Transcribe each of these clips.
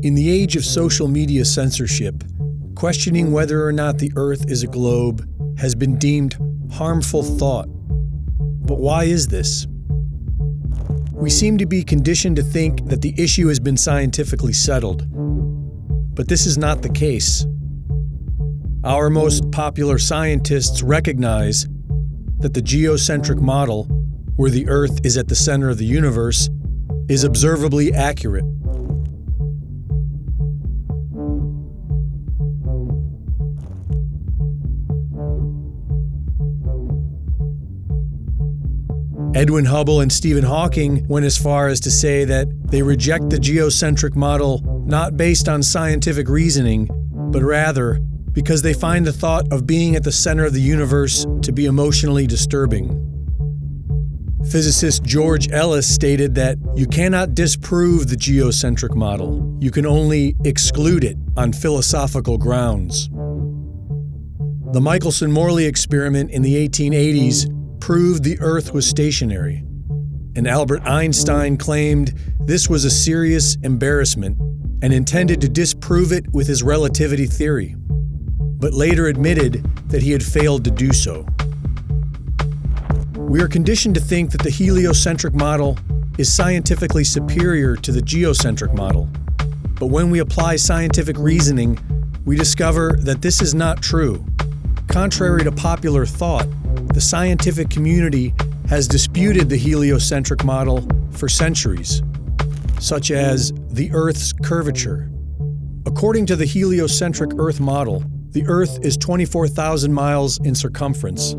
In the age of social media censorship, questioning whether or not the Earth is a globe has been deemed harmful thought. But why is this? We seem to be conditioned to think that the issue has been scientifically settled. But this is not the case. Our most popular scientists recognize that the geocentric model, where the Earth is at the center of the universe, is observably accurate. Edwin Hubble and Stephen Hawking went as far as to say that they reject the geocentric model not based on scientific reasoning, but rather because they find the thought of being at the center of the universe to be emotionally disturbing. Physicist George Ellis stated that you cannot disprove the geocentric model, you can only exclude it on philosophical grounds. The Michelson-Morley experiment in the 1880s proved the Earth was stationary, and Albert Einstein claimed this was a serious embarrassment and intended to disprove it with his relativity theory, but later admitted that he had failed to do so. We are conditioned to think that the heliocentric model is scientifically superior to the geocentric model, but when we apply scientific reasoning, we discover that this is not true. Contrary to popular thought, the scientific community has disputed the heliocentric model for centuries, such as the Earth's curvature. According to the heliocentric Earth model, the Earth is 24,000 miles in circumference,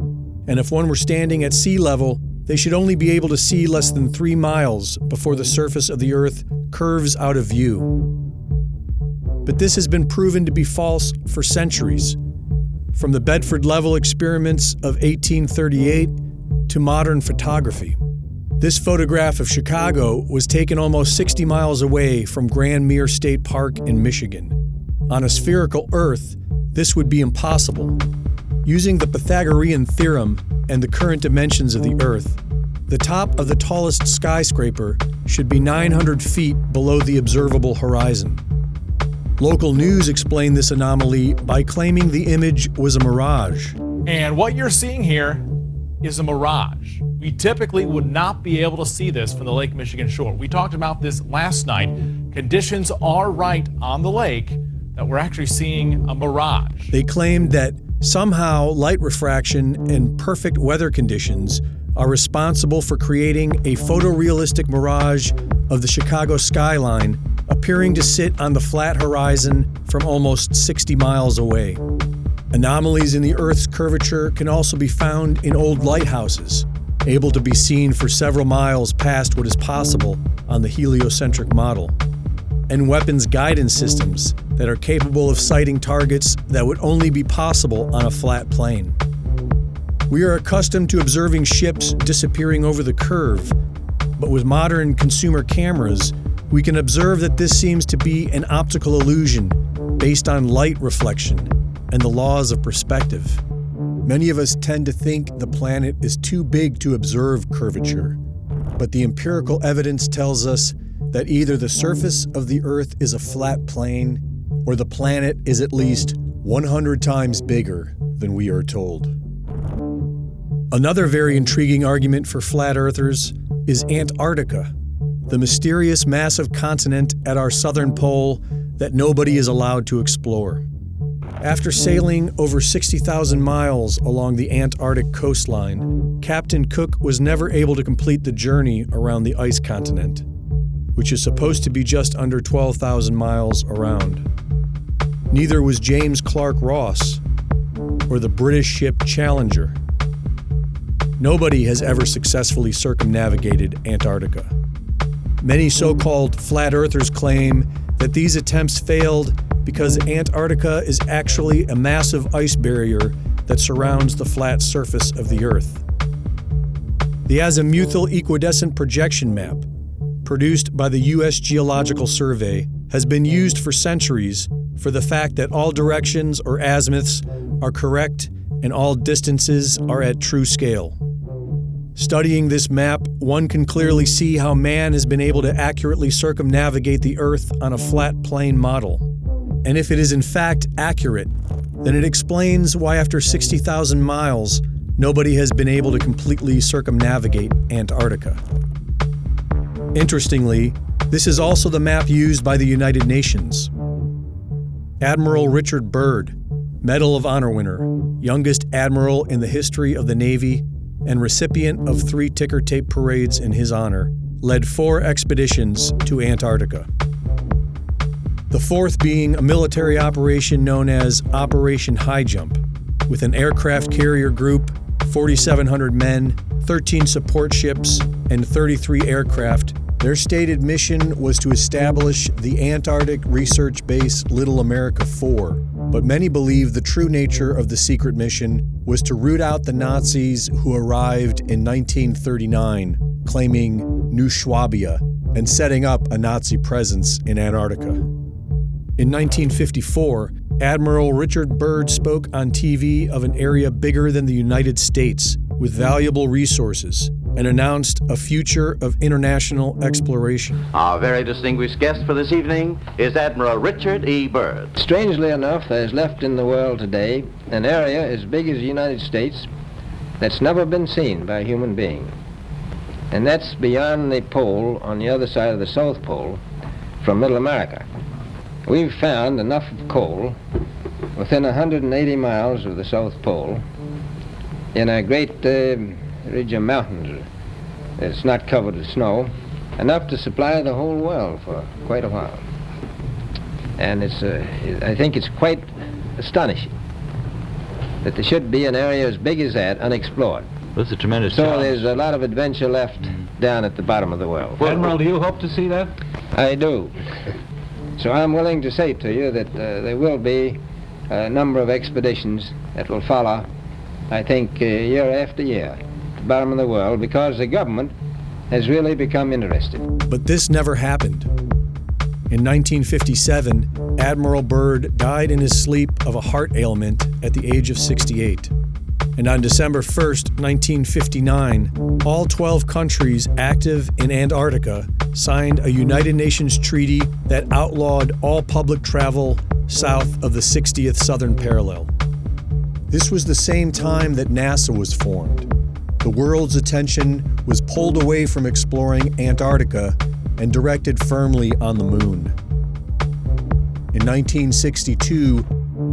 and if one were standing at sea level, they should only be able to see less than 3 miles before the surface of the Earth curves out of view. But this has been proven to be false for centuries, from the Bedford Level experiments of 1838 to modern photography. This photograph of Chicago was taken almost 60 miles away from Grand Mere State Park in Michigan. On a spherical Earth, this would be impossible. Using the Pythagorean theorem and the current dimensions of the Earth, the top of the tallest skyscraper should be 900 feet below the observable horizon. Local news explained this anomaly by claiming the image was a mirage. And what you're seeing here is a mirage. We typically would not be able to see this from the Lake Michigan shore. We talked about this last night. Conditions are right on the lake that we're actually seeing a mirage. They claimed that somehow light refraction and perfect weather conditions are responsible for creating a photorealistic mirage of the Chicago skyline appearing to sit on the flat horizon from almost 60 miles away. Anomalies in the Earth's curvature can also be found in old lighthouses, able to be seen for several miles past what is possible on the heliocentric model, and weapons guidance systems that are capable of sighting targets that would only be possible on a flat plane. We are accustomed to observing ships disappearing over the curve, but with modern consumer cameras, we can observe that this seems to be an optical illusion based on light reflection and the laws of perspective. Many of us tend to think the planet is too big to observe curvature, but the empirical evidence tells us that either the surface of the Earth is a flat plane or the planet is at least 100 times bigger than we are told. Another very intriguing argument for flat earthers is Antarctica, the mysterious massive continent at our southern pole that nobody is allowed to explore. After sailing over 60,000 miles along the Antarctic coastline, Captain Cook was never able to complete the journey around the ice continent, which is supposed to be just under 12,000 miles around. Neither was James Clark Ross or the British ship Challenger. Nobody has ever successfully circumnavigated Antarctica. Many so-called flat earthers claim that these attempts failed because Antarctica is actually a massive ice barrier that surrounds the flat surface of the Earth. The azimuthal equidistant projection map, produced by the U.S. Geological Survey, has been used for centuries for the fact that all directions or azimuths are correct and all distances are at true scale. Studying this map, one can clearly see how man has been able to accurately circumnavigate the Earth on a flat plane model. And if it is in fact accurate, then it explains why after 60,000 miles, nobody has been able to completely circumnavigate Antarctica. Interestingly, this is also the map used by the United Nations. Admiral Richard Byrd, Medal of Honor winner, youngest admiral in the history of the Navy, and recipient of 3 ticker tape parades in his honor, led 4 expeditions to Antarctica. The fourth being a military operation known as Operation High Jump, with an aircraft carrier group, 4,700 men, 13 support ships, and 33 aircraft. Their stated mission was to establish the Antarctic research base Little America 4, but many believe the true nature of the secret mission was to root out the Nazis who arrived in 1939, claiming New Swabia and setting up a Nazi presence in Antarctica. In 1954, Admiral Richard Byrd spoke on TV of an area bigger than the United States with valuable resources and announced a future of international exploration. Our very distinguished guest for this evening is Admiral Richard E. Byrd. Strangely enough, there is left in the world today an area as big as the United States that's never been seen by a human being. And that's beyond the pole on the other side of the South Pole from Middle America. We've found enough coal within 180 miles of the South Pole in a great ridge of mountains. It's not covered with snow, enough to supply the whole world for quite a while. And I think it's quite astonishing that there should be an area as big as that unexplored. That's a tremendous So challenge. there's a lot of adventure left down at the bottom of the world. Admiral, do you hope to see that? I do. So I'm willing to say to you that there will be a number of expeditions that will follow, I think, year after year, at the bottom of the world, because the government has really become interested. But this never happened. In 1957, Admiral Byrd died in his sleep of a heart ailment at the age of 68. And on December 1st, 1959, all 12 countries active in Antarctica signed a United Nations treaty that outlawed all public travel south of the 60th southern parallel. This was the same time that NASA was formed. The world's attention was pulled away from exploring Antarctica and directed firmly on the moon. In 1962,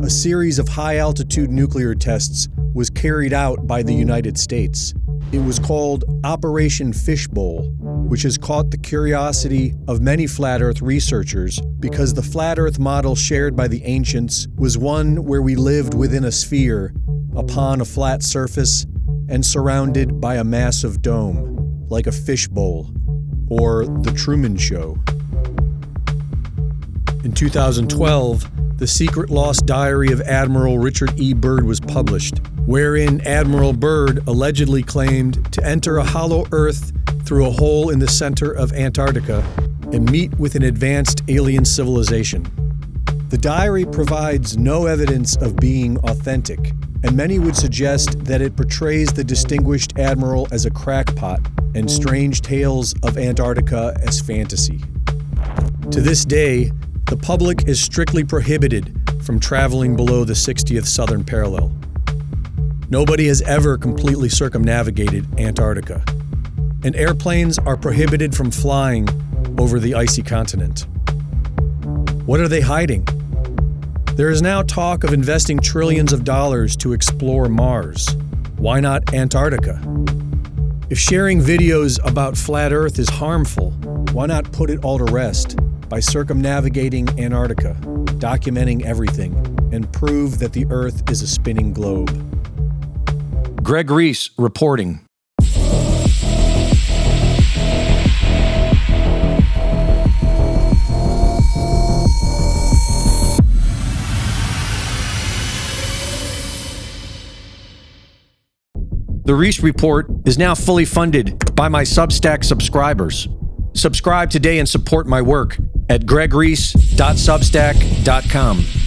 a series of high-altitude nuclear tests was carried out by the United States. It was called Operation Fishbowl, which has caught the curiosity of many flat Earth researchers because the flat Earth model shared by the ancients was one where we lived within a sphere, upon a flat surface, and surrounded by a massive dome, like a fishbowl, or The Truman Show. In 2012, the secret lost diary of Admiral Richard E. Byrd was published, wherein Admiral Byrd allegedly claimed to enter a hollow Earth through a hole in the center of Antarctica and meet with an advanced alien civilization. The diary provides no evidence of being authentic, and many would suggest that it portrays the distinguished admiral as a crackpot and strange tales of Antarctica as fantasy. To this day, the public is strictly prohibited from traveling below the 60th southern parallel. Nobody has ever completely circumnavigated Antarctica, and airplanes are prohibited from flying over the icy continent. What are they hiding? There is now talk of investing trillions of dollars to explore Mars. Why not Antarctica? If sharing videos about flat Earth is harmful, why not put it all to rest by circumnavigating Antarctica, documenting everything, and prove that the Earth is a spinning globe? Greg Reese reporting. The Reese Report is now fully funded by my Substack subscribers. Subscribe today and support my work at gregreese.substack.com.